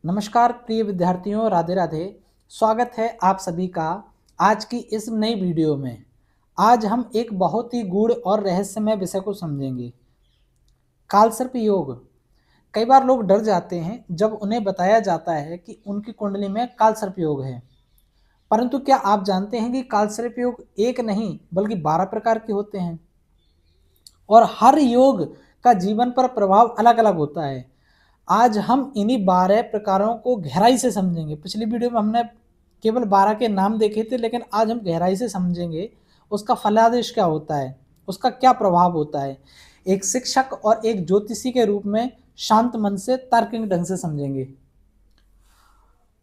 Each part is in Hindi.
नमस्कार प्रिय विद्यार्थियों, राधे राधे। स्वागत है आप सभी का आज की इस नई वीडियो में। आज हम एक बहुत ही गूढ़ और रहस्यमय विषय को समझेंगे, कालसर्प योग। कई बार लोग डर जाते हैं जब उन्हें बताया जाता है कि उनकी कुंडली में कालसर्प योग है। परंतु क्या आप जानते हैं कि कालसर्प योग एक नहीं बल्कि 12 प्रकार के होते हैं और हर योग का जीवन पर प्रभाव अलग अलग होता है। आज हम इन्हीं 12 प्रकारों को गहराई से समझेंगे। पिछली वीडियो में हमने केवल 12 के नाम देखे थे, लेकिन आज हम गहराई से समझेंगे उसका फलादेश क्या होता है, उसका क्या प्रभाव होता है। एक शिक्षक और एक ज्योतिषी के रूप में शांत मन से तार्किक ढंग से समझेंगे।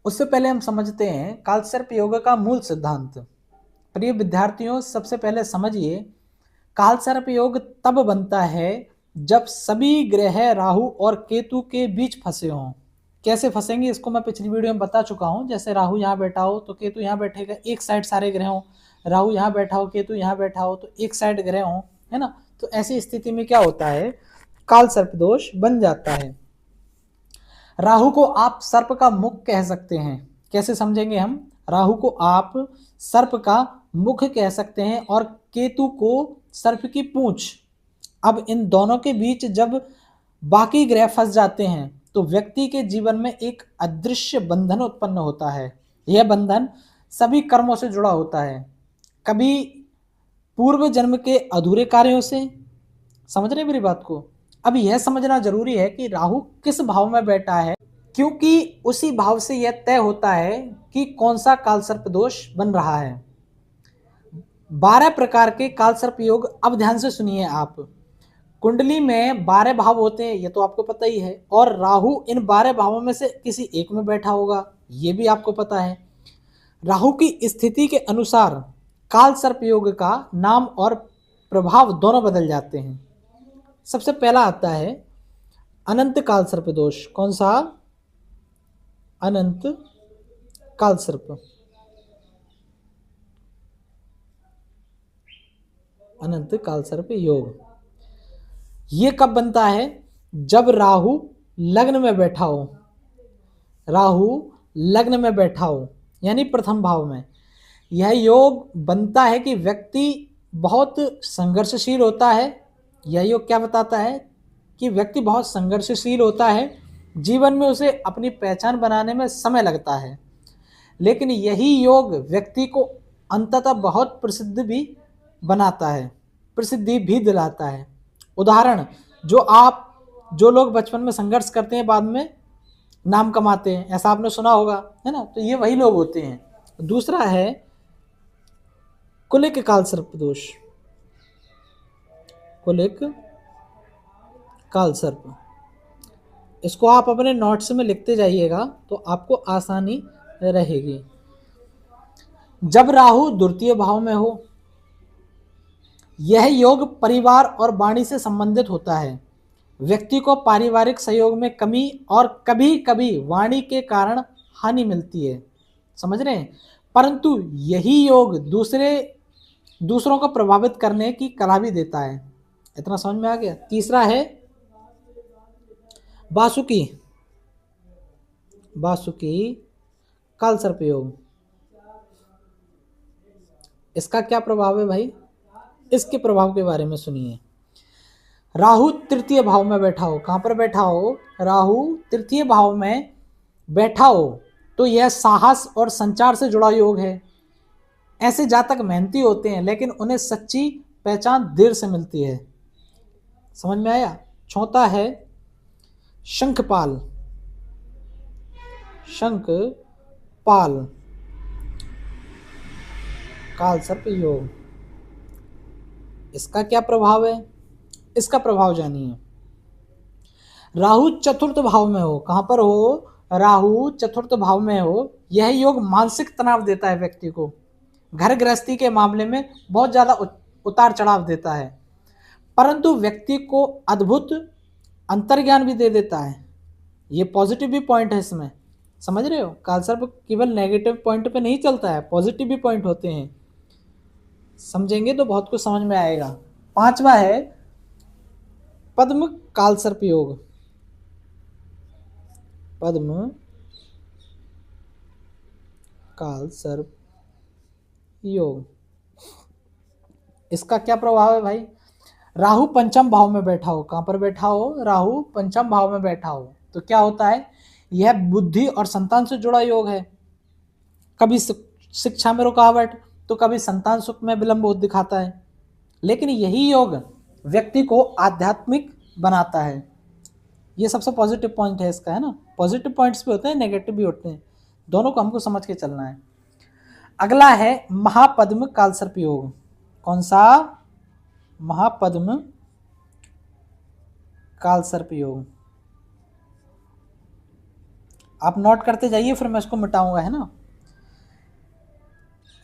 उससे पहले हम समझते हैं कालसर्प योग का मूल सिद्धांत। प्रिय विद्यार्थियों, सबसे पहले समझिए, कालसर्प योग तब बनता है जब सभी ग्रह राहु और केतु के बीच फंसे हों। कैसे फंसेंगे इसको मैं पिछली वीडियो में बता चुका हूं। जैसे राहु यहाँ बैठा हो तो केतु यहाँ बैठेगा, एक साइड सारे ग्रह हों। राहु यहाँ बैठा हो, केतु यहाँ बैठा हो तो एक साइड ग्रह हों, है ना। तो ऐसी स्थिति में क्या होता है, कालसर्प दोष बन जाता है। राहु को आप सर्प का मुख कह सकते हैं। कैसे समझेंगे हम, राहु को आप सर्प का मुख कह सकते हैं और केतु को सर्प की पूंछ। अब इन दोनों के बीच जब बाकी ग्रह फंस जाते हैं तो व्यक्ति के जीवन में एक अदृश्य बंधन उत्पन्न होता है। यह बंधन सभी कर्मों से जुड़ा होता है, कभी पूर्व जन्म के अधूरे कार्यों से। समझ रहे मेरी बात को। अब यह समझना जरूरी है कि राहु किस भाव में बैठा है, क्योंकि उसी भाव से यह तय होता है कि कौन सा कालसर्प दोष बन रहा है। 12 प्रकार के कालसर्प योग अब ध्यान से सुनिए आप। कुंडली में 12 भाव होते हैं, ये तो आपको पता ही है, और राहु इन 12 भावों में से किसी एक में बैठा होगा, ये भी आपको पता है। राहु की स्थिति के अनुसार कालसर्प योग का नाम और प्रभाव दोनों बदल जाते हैं। सबसे पहला आता है अनंत कालसर्प दोष। कौन सा? अनंत कालसर्प। अनंत कालसर्प योग ये कब बनता है? जब राहु लग्न में बैठा हो। राहु लग्न में बैठा हो यानी प्रथम भाव में। यह योग बनता है कि व्यक्ति बहुत संघर्षशील होता है। यह योग क्या बताता है कि व्यक्ति बहुत संघर्षशील होता है, जीवन में उसे अपनी पहचान बनाने में समय लगता है। लेकिन यही योग व्यक्ति को अंततः बहुत प्रसिद्ध भी बनाता है, प्रसिद्धि भी दिलाता है। उदाहरण, जो लोग बचपन में संघर्ष करते हैं बाद में नाम कमाते हैं, ऐसा आपने सुना होगा, है ना। तो ये वही लोग होते हैं। दूसरा है कुलिक कालसर्प दोष। कुलिक कालसर्प, इसको आप अपने नोट्स में लिखते जाइएगा तो आपको आसानी रहेगी। जब राहु द्वितीय भाव में हो, यह योग परिवार और वाणी से संबंधित होता है। व्यक्ति को पारिवारिक सहयोग में कमी और कभी कभी वाणी के कारण हानि मिलती है। समझ रहे हैं। परंतु यही योग दूसरों को प्रभावित करने की कला भी देता है। इतना समझ में आ गया। तीसरा है वासुकी कालसर्प योग। इसका क्या प्रभाव है भाई, इसके प्रभाव के बारे में सुनिए। राहु तृतीय भाव में बैठा हो। कहां पर बैठा हो? राहु तृतीय भाव में बैठा हो तो यह साहस और संचार से जुड़ा योग है। ऐसे जातक मेहनती होते हैं लेकिन उन्हें सच्ची पहचान देर से मिलती है। समझ में आया। चौथा है शंखपाल कालसर्प योग। इसका क्या प्रभाव है, इसका प्रभाव जानिए। राहु चतुर्थ भाव में हो। कहां पर हो? राहु चतुर्थ भाव में हो। यह योग मानसिक तनाव देता है व्यक्ति को। घर गृहस्थी के मामले में बहुत ज्यादा उतार चढ़ाव देता है, परंतु व्यक्ति को अद्भुत अंतर्ज्ञान भी दे देता है। ये पॉजिटिव भी पॉइंट है इसमें। समझ रहे हो। कालसर्प केवल नेगेटिव पॉइंट पे नहीं चलता है, पॉजिटिव भी पॉइंट होते हैं। समझेंगे तो बहुत कुछ समझ में आएगा। पांचवा है पद्म कालसर्प योग। पद्म काल सर्प योग। इसका क्या प्रभाव है भाई? राहु पंचम भाव में बैठा हो। कहां पर बैठा हो? राहु पंचम भाव में बैठा हो तो क्या होता है? यह बुद्धि और संतान से जुड़ा योग है। कभी शिक्षा में रुकावट तो कभी संतान सुख में विलंब दिखाता है, लेकिन यही योग व्यक्ति को आध्यात्मिक बनाता है। ये सबसे पॉजिटिव पॉइंट है इसका, है ना। पॉजिटिव पॉइंट्स भी होते हैं, नेगेटिव भी होते हैं, दोनों को हमको समझ के चलना है। अगला है महापद्म कालसर्प योग। कौन सा? महापद्म कालसर्प योग। आप नोट करते जाइए, फिर मैं इसको मिटाऊंगा, है ना।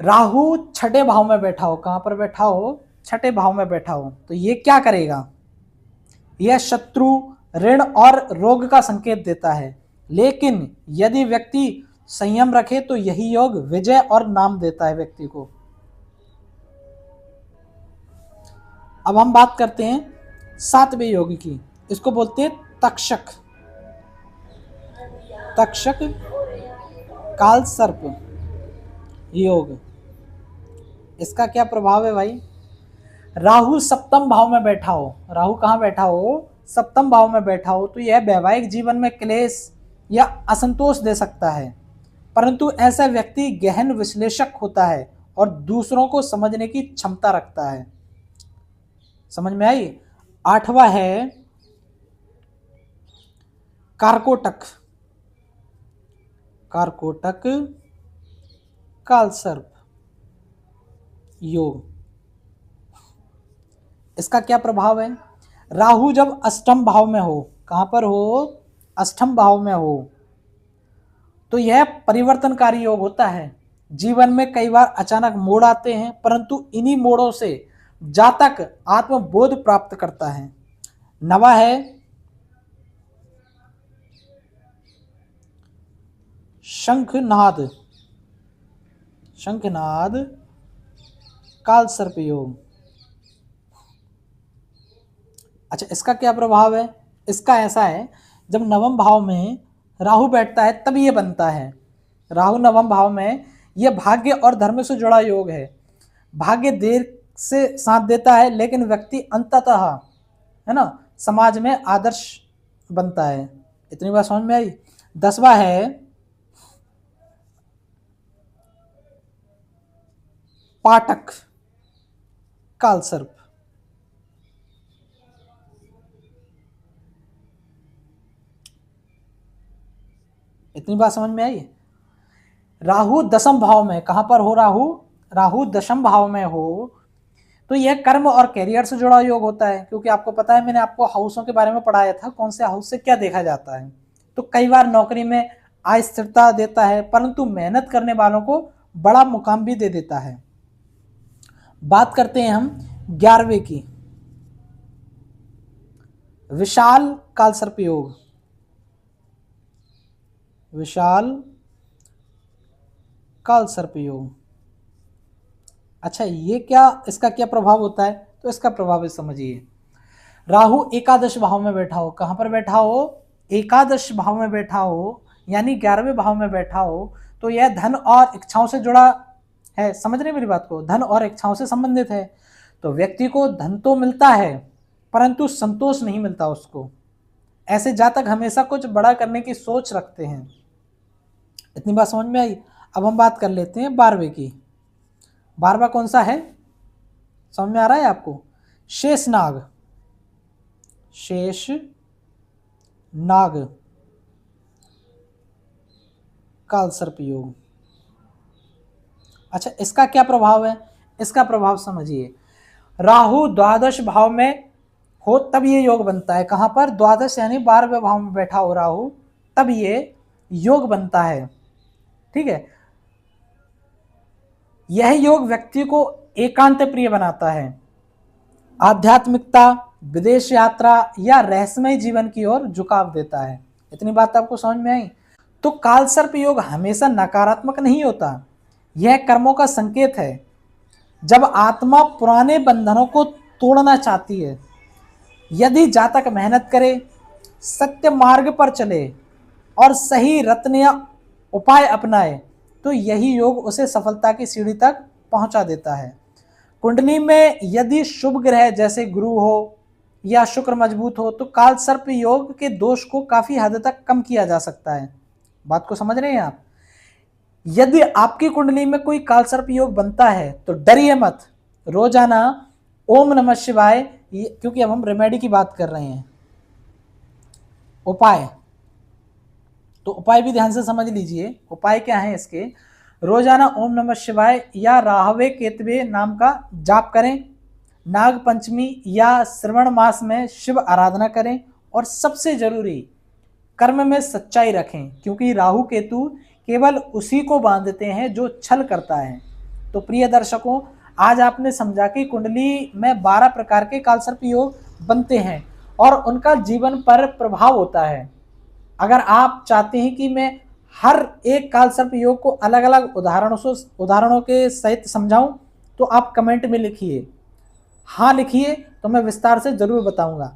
राहु छठे भाव में बैठा हो। कहां पर बैठा हो? छठे भाव में बैठा हो तो ये क्या करेगा? यह शत्रु, ऋण और रोग का संकेत देता है, लेकिन यदि व्यक्ति संयम रखे तो यही योग विजय और नाम देता है व्यक्ति को। अब हम बात करते हैं सातवें योग की। इसको बोलते हैं तक्षक। तक्षक कालसर्प योग। इसका क्या प्रभाव है भाई? राहु सप्तम भाव में बैठा हो। राहु कहां बैठा हो? सप्तम भाव में बैठा हो तो यह वैवाहिक जीवन में क्लेश या असंतोष दे सकता है, परंतु ऐसा व्यक्ति गहन विश्लेषक होता है और दूसरों को समझने की क्षमता रखता है। समझ में आई? आठवां है कारकोटक। कारकोटक कालसर्प योग। इसका क्या प्रभाव है? राहु जब अष्टम भाव में हो। कहां पर हो? अष्टम भाव में हो तो यह परिवर्तनकारी योग होता है। जीवन में कई बार अचानक मोड़ आते हैं, परंतु इन्हीं मोड़ों से जातक आत्मबोध प्राप्त करता है। नवा है शंखनाद। शंखनाद कालसर्प योग। अच्छा, इसका क्या प्रभाव है? इसका ऐसा है, जब नवम भाव में राहु बैठता है तब ये बनता है। राहु नवम भाव में, यह भाग्य और धर्म से जुड़ा योग है। भाग्य देर से साथ देता है, लेकिन व्यक्ति अंततः, है ना, समाज में आदर्श बनता है। इतनी बात समझ में आई? 10वां है पाठक कालसर्प। इतनी बात समझ में आई? राहु दशम भाव में। कहां पर हो राहु? राहु दशम भाव में हो तो यह कर्म और कैरियर से जुड़ा योग होता है, क्योंकि आपको पता है मैंने आपको हाउसों के बारे में पढ़ाया था, कौन से हाउस से क्या देखा जाता है। तो कई बार नौकरी में अस्थिरता देता है, परंतु मेहनत करने वालों को बड़ा मुकाम भी दे देता है। बात करते हैं हम 11वें की, विशाल कालसर्प योग। विशाल कालसर्प योग। अच्छा, ये क्या, इसका क्या प्रभाव होता है? तो इसका प्रभाव समझिए। राहु एकादश भाव में बैठा हो। कहां पर बैठा हो? एकादश भाव में बैठा हो, यानी 11वें भाव में बैठा हो तो यह धन और इच्छाओं से जुड़ा है। समझ रहे मेरी बात को? धन और इच्छाओं से संबंधित है। तो व्यक्ति को धन तो मिलता है, परंतु संतोष नहीं मिलता उसको। ऐसे जातक हमेशा कुछ बड़ा करने की सोच रखते हैं। इतनी बात समझ में आई? अब हम बात कर लेते हैं 12वें की। 12वां कौन सा है? समझ में आ रहा है आपको? शेषनाग। शेष नाग कालसर्प योग। अच्छा, इसका क्या प्रभाव है? इसका प्रभाव समझिए। राहु द्वादश भाव में हो तब ये योग बनता है। कहां पर? द्वादश यानी 12वें भाव में बैठा हो राहु, तब ये योग बनता है। ठीक है, यह योग व्यक्ति को एकांत प्रिय बनाता है, आध्यात्मिकता, विदेश यात्रा या रहस्यमय जीवन की ओर झुकाव देता है। इतनी बात आपको समझ में आई? तो कालसर्प योग हमेशा नकारात्मक नहीं होता, यह कर्मों का संकेत है। जब आत्मा पुराने बंधनों को तोड़ना चाहती है, यदि जातक मेहनत करे, सत्य मार्ग पर चले और सही रत्न या उपाय अपनाए, तो यही योग उसे सफलता की सीढ़ी तक पहुंचा देता है। कुंडली में यदि शुभ ग्रह जैसे गुरु हो या शुक्र मजबूत हो तो कालसर्प योग के दोष को काफी हद तक कम किया जा सकता है। बात को समझ रहे हैं आप? यदि आपकी कुंडली में कोई कालसर्प योग बनता है तो डरिए मत, रोजाना ओम नमः शिवाय, क्योंकि अब हम रेमेडी की बात कर रहे हैं, उपाय, तो उपाय भी ध्यान से समझ लीजिए। उपाय क्या है इसके? रोजाना ओम नमः शिवाय या राहवे केतवे नाम का जाप करें, नाग पंचमी या श्रवण मास में शिव आराधना करें, और सबसे जरूरी कर्म में सच्चाई रखें, क्योंकि राहु केतु केवल उसी को बांधते हैं जो छल करता है। तो प्रिय दर्शकों, आज आपने समझा कि कुंडली में 12 प्रकार के कालसर्प योग बनते हैं और उनका जीवन पर प्रभाव होता है। अगर आप चाहते हैं कि मैं हर एक कालसर्प योग को अलग अलग उदाहरणों के सहित समझाऊं, तो आप कमेंट में लिखिए, हाँ लिखिए, तो मैं विस्तार से जरूर बताऊंगा,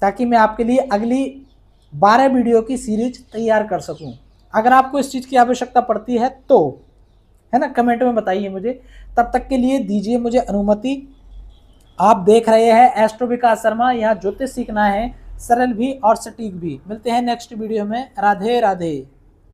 ताकि मैं आपके लिए अगली 12 वीडियो की सीरीज तैयार कर सकूं। अगर आपको इस चीज़ की आवश्यकता पड़ती है तो, है ना, कमेंट में बताइए मुझे। तब तक के लिए दीजिए मुझे अनुमति। आप देख रहे हैं एस्ट्रो विकास शर्मा, यहाँ ज्योतिष सीखना है सरल भी और सटीक भी। मिलते हैं नेक्स्ट वीडियो में। राधे राधे।